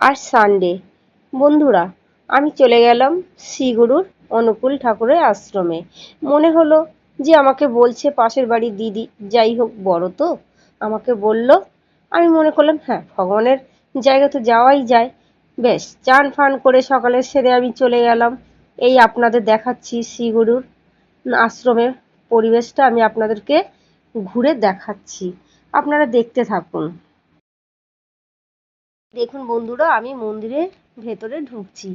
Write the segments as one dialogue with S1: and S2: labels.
S1: আর Sunday. বন্ধুরা, আমি চলে গেলাম শ্রীগুরুর অনুকূল ঠাকুরের আশ্রমে। মনে হলো যে আমাকে বলছে পাশের বাড়ির দিদি, যাই হোক বড় তো, আমাকে বলল। আমি মনে করলাম হ্যাঁ, ভগবানের জায়গা তো যাওয়াই যায়। বেশ, চান ফান করে সকালে সেরে আমি চলে গেলাম। এই আপনাদের দেখাচ্ছি শ্রীগুরুর আশ্রমের পরিবেশটা আমি আপনাদেরকে ঘুরে দেখাচ্ছি। আপনারা দেখতে থাকুন। দেখুন বন্ধুরা, আমি মন্দিরের ভেতরে ঢুকছি।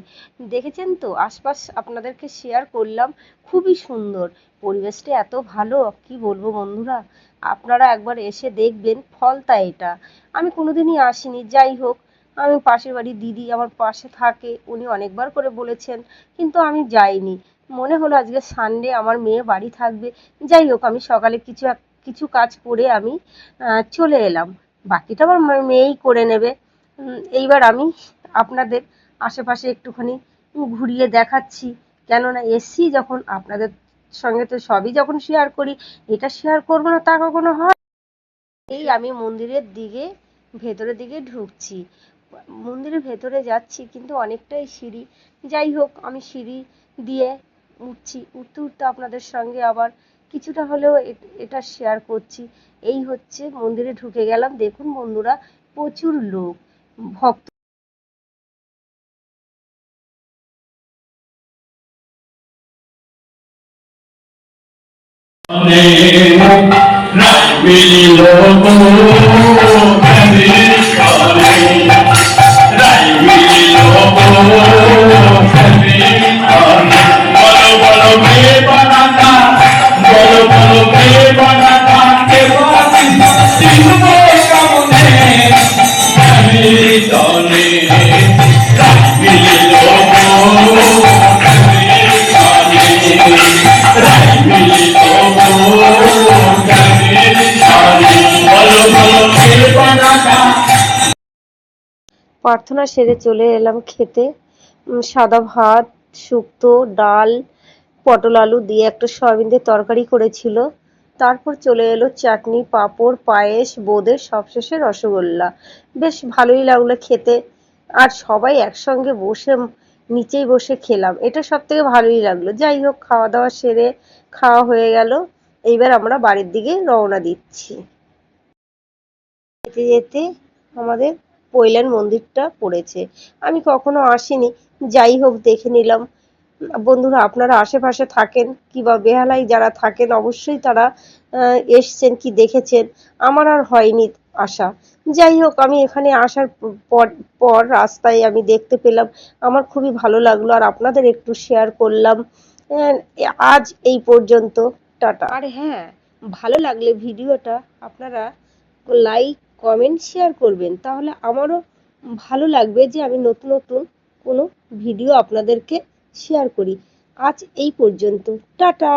S1: দেখেছেন তো, আশপাশ আপনাদেরকে শেয়ার করলাম। খুবই সুন্দর পরিবেশটা, এত ভালো কি বলবো বন্ধুরা। আপনারা একবার এসে দেখবেন, ফলতা এটা। আমি কোনোদিনই আসিনি, যাই হোক। আমি পাশের বাড়ির দিদি আমার পাশে থাকে, উনি অনেকবার করে বলেছেন, কিন্তু আমি যাইনি। মনে হলো আজকে সানডে, আমার মেয়ে বাড়ি থাকবে। যাই হোক, আমি সকালে কিছু কাজ করে আমি চলে এলাম। বাকিটা আমার মেয়েই করে নেবে। এইবার আমি আপনাদের আশেপাশে একটুখানি ঘুরিয়ে দেখাচ্ছি। কেননা এসছি যখন, আপনাদের সঙ্গে তো সবই যখন শেয়ার করি, এটা শেয়ার করবো না তা কখনো হয়? এই আমি মন্দিরের দিকে, ভেতরের দিকে ঢুকছি। মন্দিরের ভেতরে যাচ্ছি, কিন্তু অনেকটাই সিঁড়ি। যাই হোক, আমি সিঁড়ি দিয়ে উঠছি। উঠতে উঠতে আপনাদের সঙ্গে আবার কিছুটা হলেও এটা শেয়ার করছি। এই হচ্ছে মন্দিরে ঢুকে গেলাম। দেখুন বন্ধুরা, প্রচুর লোক, ভক্ত। প্রার্থনা সেরে চলে এলাম খেতে। সাদা ভাত, শুক্তো, ডাল, পটল আলু দিয়ে একটা সয়াবিন দিয়ে তরকারি করেছিল। তারপর চলে এলো চাটনি, পাঁপড়, পায়েস, বোঁদে, সবশেষে রসগোল্লা। বেশ ভালোই লাগলো খেতে। আর সবাই একসঙ্গে বসে নিচেই বসে খেলাম, এটা সব থেকে ভালোই লাগলো। যাই হোক, খাওয়া দাওয়া সেরে খাওয়া হয়ে গেল। এইবার আমরা বাড়ির দিকে রওনা দিচ্ছি। যেতে যেতে আমাদের পৈলান মন্দিরটা পড়েছে। আমি কখনো আসিনি, যাই হোক দেখে নিলাম। বন্ধুরা, আপনারা আশেপাশে থাকেন কিংবা বেহালায় যারা থাকেন, অবশ্যই তারা এসছেন কি দেখেছেন। আমার আর হয়নি আসা। যাই হোক, আমি এখানে আসার পর পর রাস্তায় আমি দেখতে পেলাম, আমার খুবই ভালো লাগলো, আর আপনাদের একটু শেয়ার করলাম। আজ এই পর্যন্ত, টাটা। আর হ্যাঁ, ভালো লাগলে ভিডিওটা আপনারা লাইক, কমেন্ট, শেয়ার করবেন, তাহলে আমারও ভালো লাগবে যে আমি নতুন নতুন কোনো ভিডিও আপনাদেরকে শেয়ার করি। আজ এই পর্যন্ত, টাটা।